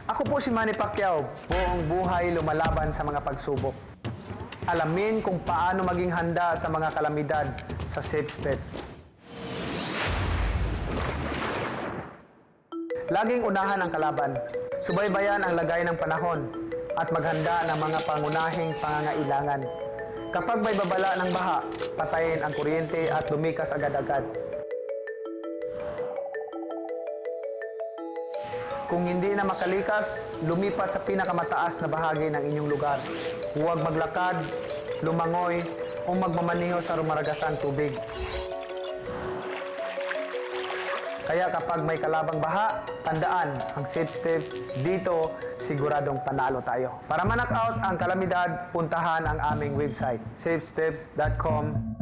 Ako po si Manny Pacquiao, buong buhay lumalaban sa mga pagsubok. Alamin kung paano maging handa sa mga kalamidad sa Safe Steps. Laging unahan ang kalaban, subaybayan ang lagay ng panahon, at maghanda ng mga pangunahing pangangailangan. Kapag may babala ng baha, patayin ang kuryente at lumikas agad-agad. Kung hindi na makalikas, lumipat sa pinakamataas na bahagi ng inyong lugar. Huwag maglakad, lumangoy, o magmamaneho sa rumaragasang tubig. Kaya kapag may kalabang baha, tandaan ang Safe Steps, dito siguradong panalo tayo. Para ma-knock out ang kalamidad, puntahan ang aming website, safesteps.com.